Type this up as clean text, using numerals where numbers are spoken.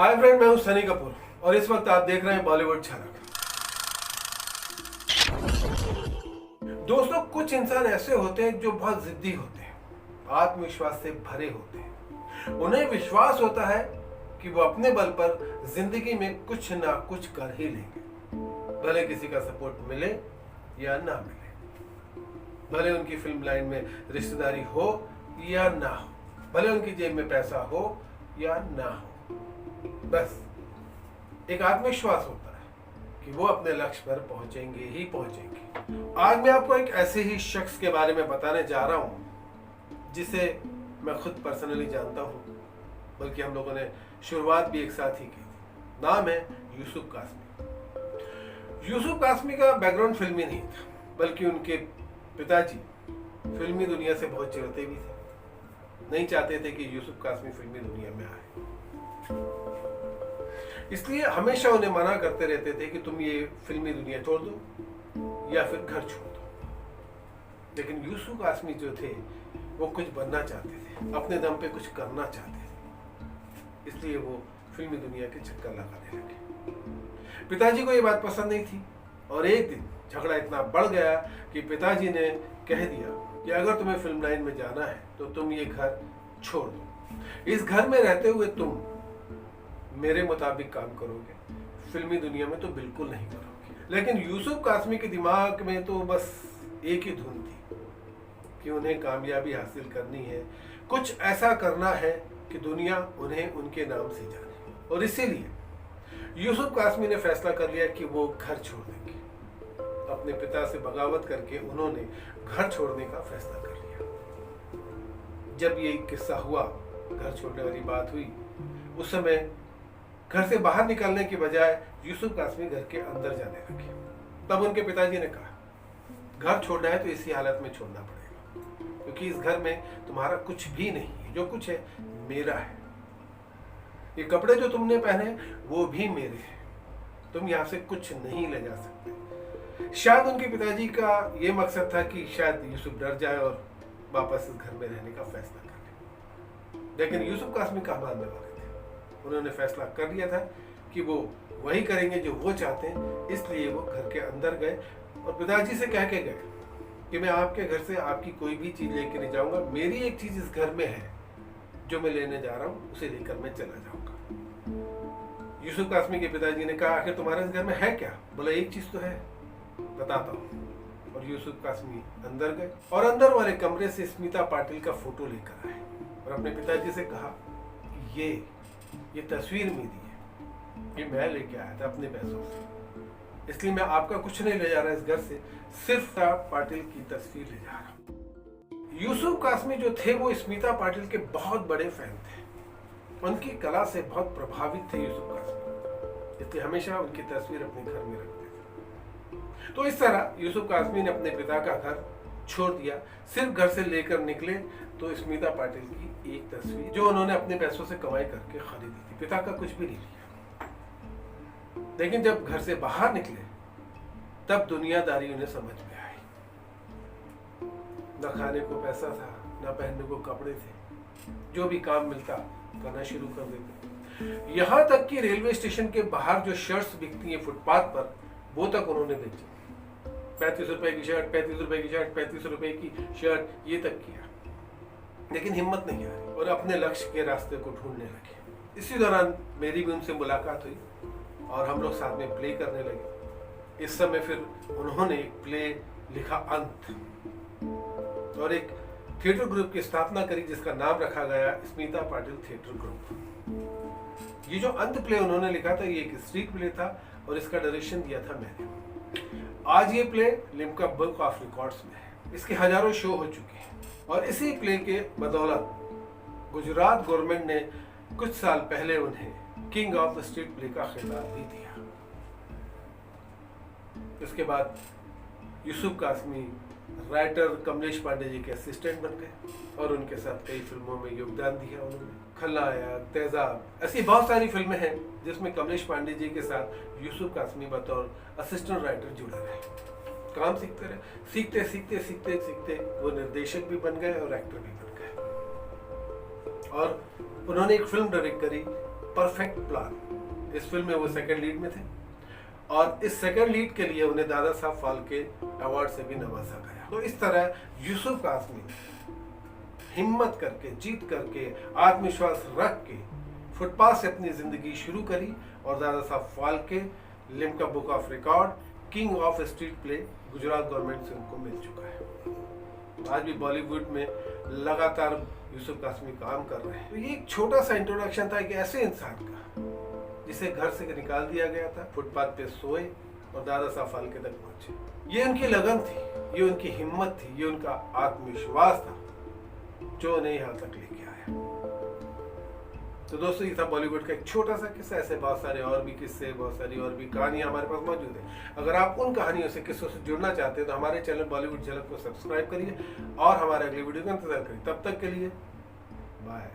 Hi friend, मैं हूं सनी कपूर और इस वक्त आप देख रहे हैं बॉलीवुड झलक। दोस्तों, कुछ इंसान ऐसे होते हैं जो बहुत जिद्दी होते हैं, आत्मविश्वास से भरे होते हैं। उन्हें विश्वास होता है कि वो अपने बल पर जिंदगी में कुछ ना कुछ कर ही लेंगे, भले किसी का सपोर्ट मिले या ना मिले, भले उनकी फिल्म लाइन में रिश्तेदारी हो या ना हो, भले उनकी जेब में पैसा हो या ना हो। बस एक आत्मविश्वास होता है कि वो अपने लक्ष्य पर पहुंचेंगे ही पहुंचेंगे। आज मैं आपको एक ऐसे ही शख्स के बारे में बताने जा रहा हूं जिसे मैं खुद पर्सनली जानता हूं, बल्कि हम लोगों ने शुरुआत भी एक साथ ही की। नाम है यूसुफ कासमी। यूसुफ कासमी का बैकग्राउंड फिल्मी नहीं था, बल्कि उनके पिताजी फिल्मी दुनिया से बहुत चिढ़ते भी थे, नहीं चाहते थे कि यूसुफ कासमी फिल्मी दुनिया में आए, इसलिए हमेशा उन्हें मना करते रहते थे कि तुम ये फिल्मी दुनिया छोड़ दो या फिर घर छोड़ दो। लेकिन यूसुफ कासमी जो थे वो कुछ बनना चाहते थे, अपने दम पे कुछ करना चाहते थे, इसलिए वो फिल्मी दुनिया के चक्कर लगाने लगे। पिताजी को ये बात पसंद नहीं थी और एक दिन झगड़ा इतना बढ़ गया कि पिताजी ने कह दिया कि अगर तुम्हें फिल्म लाइन में जाना है तो तुम ये घर छोड़ दो। इस घर में रहते हुए तुम मेरे मुताबिक काम करोगे, फिल्मी दुनिया में तो बिल्कुल नहीं करोगे। लेकिन यूसुफ कासमी के दिमाग में तो बस एक ही धुन थी कि उन्हें कामयाबी हासिल करनी है, कुछ ऐसा करना है कि दुनिया उन्हें उनके नाम से जाने। और इसीलिए यूसुफ कासमी ने फैसला कर लिया कि वो घर छोड़ देंगे। अपने पिता से बगावत करके उन्होंने घर छोड़ने का फैसला कर लिया। जब ये किस्सा हुआ, घर छोड़ने वाली बात हुई, उस समय घर से बाहर निकलने की बजाय यूसुफ कासमी घर के अंदर जाने लगे। तब उनके पिताजी ने कहा, घर छोड़ना है तो इसी हालत में छोड़ना पड़ेगा, क्योंकि इस घर में तुम्हारा कुछ भी नहीं है, जो कुछ है मेरा है। ये कपड़े जो तुमने पहने वो भी मेरे हैं, तुम यहाँ से कुछ नहीं ले जा सकते। शायद उनके पिताजी का ये मकसद था कि शायद यूसुफ डर जाए और वापस इस घर में रहने का फैसला कर ले, लेकिन यूसुफ कासमी कहाँ मानने वाले थे। उन्होंने फैसला कर लिया था कि वो वही करेंगे जो वो चाहते हैं, इसलिए वो घर के अंदर गए और पिताजी से कह के गए कि मैं आपके घर से आपकी कोई भी चीज़ लेके नहीं जाऊंगा, मेरी एक चीज़ इस घर में है जो मैं लेने जा रहा हूँ, उसे लेकर मैं चला जाऊंगा। यूसुफ कासमी के पिताजी ने कहा, आखिर तुम्हारे इस घर में है क्या? बोला, एक चीज़ तो है, बताता हूँ। और यूसुफ कासमी अंदर गए और अंदर वाले कमरे से स्मिता पाटिल का फोटो लेकर आए और अपने पिताजी से कहा कि ये तस्वीर मेरी है, ये मैं लेके आया था अपने पैसों से, इसलिए मैं आपका कुछ नहीं ले जा रहा इस घर से, सिर्फ पाटिल की तस्वीर ले जा रहा हूँ। यूसुफ कासमी जो थे वो स्मिता पाटिल के बहुत बड़े फैन थे, उनकी कला से बहुत प्रभावित थे यूसुफ कासमी, इसलिए हमेशा उनकी तस्वीर अपने घर में रखते थे। तो इस तरह यूसुफ कासमी ने अपने पिता का घर छोड़ दिया। सिर्फ घर से लेकर निकले तो स्मिता पाटिल की एक तस्वीर जो उन्होंने अपने पैसों से कमाई करके खरीदी थी, पिता का कुछ भी नहीं लिया। लेकिन जब घर से बाहर निकले तब दुनियादारी उन्हें समझ में आई। न खाने को पैसा था, न पहनने को कपड़े थे, जो भी काम मिलता करना शुरू कर देते। यहाँ तक कि रेलवे स्टेशन के बाहर जो शर्ट्स बिकती हैं फुटपाथ पर, वो तक उन्होंने बेची। 35 रुपए की शर्ट, 35 रुपए की शर्ट, 35 रुपए की शर्ट, ये तक किया। लेकिन हिम्मत नहीं आ रही और अपने लक्ष्य के रास्ते को ढूंढने लगे। इसी दौरान मेरी भी उनसे मुलाकात हुई और हम लोग साथ में प्ले करने लगे। इस समय फिर उन्होंने एक प्ले लिखा, अंत, और एक थिएटर ग्रुप की स्थापना करी जिसका नाम रखा गया स्मिता पाटिल थिएटर ग्रुप। ये जो अंत प्ले उन्होंने लिखा था, ये एक स्ट्रीट प्ले था और इसका डायरेक्शन दिया था मैंने। आज ये play Limca book of records में है। इसके हजारों शो हो चुके हैं और इसी प्ले के बदौलत गुजरात गवर्नमेंट ने कुछ साल पहले उन्हें king of the street play का खिताब भी दिया। इसके बाद यूसुफ कासमी राइटर कमलेश पांडे जी के असिस्टेंट बन गए और उनके साथ कई फिल्मों में योगदान दिया उन्होंने। खलनायक, तेजाब, ऐसी बहुत सारी फिल्में हैं जिसमें कमलेश पांडे जी के साथ यूसुफ कासमी बतौर असिस्टेंट राइटर जुड़े रहे। काम सीखते रहे, सीखते सीखते सीखते सीखते वो निर्देशक भी बन गए और एक्टर भी बन गए। और उन्होंने एक फिल्म डायरेक्ट करी परफेक्ट प्लान। इस फिल्म में वो सेकंड लीड में थे और इस सेकंड लीड के लिए उन्हें दादा साहब फाल्के अवार्ड से भी नवाजा गया। तो इस तरह यूसुफ कासमी हिम्मत करके, जीत करके, आत्मविश्वास रख के फुटपाथ से अपनी जिंदगी शुरू करी और Dada Saheb Phalke, Limca book of record, king of street play Gujarat government से उनको मिल चुका है। आज भी बॉलीवुड में लगातार यूसुफ कासमी काम कर रहे हैं। तो ये एक छोटा सा इंट्रोडक्शन था कि ऐसे इंसान का जिसे घर से निकाल दिया गया था, फुटपाथ पे सोए और दादा साहब फाल्के तक पहुंचे। ये उनकी लगन थी, ये उनकी हिम्मत थी, ये उनका आत्मविश्वास था जो उन्हें यहाँ तक लेके आया। तो दोस्तों, ये था बॉलीवुड का एक छोटा सा किस्सा। ऐसे बहुत सारे और भी किस्से, बहुत सारी और भी कहानियां हमारे पास मौजूद है। अगर आप उन कहानियों से, किस्सों से जुड़ना चाहते हैं तो हमारे चैनल बॉलीवुड झलक को सब्सक्राइब करिए और हमारे अगले वीडियो का इंतजार करिए। तब तक के लिए बाय।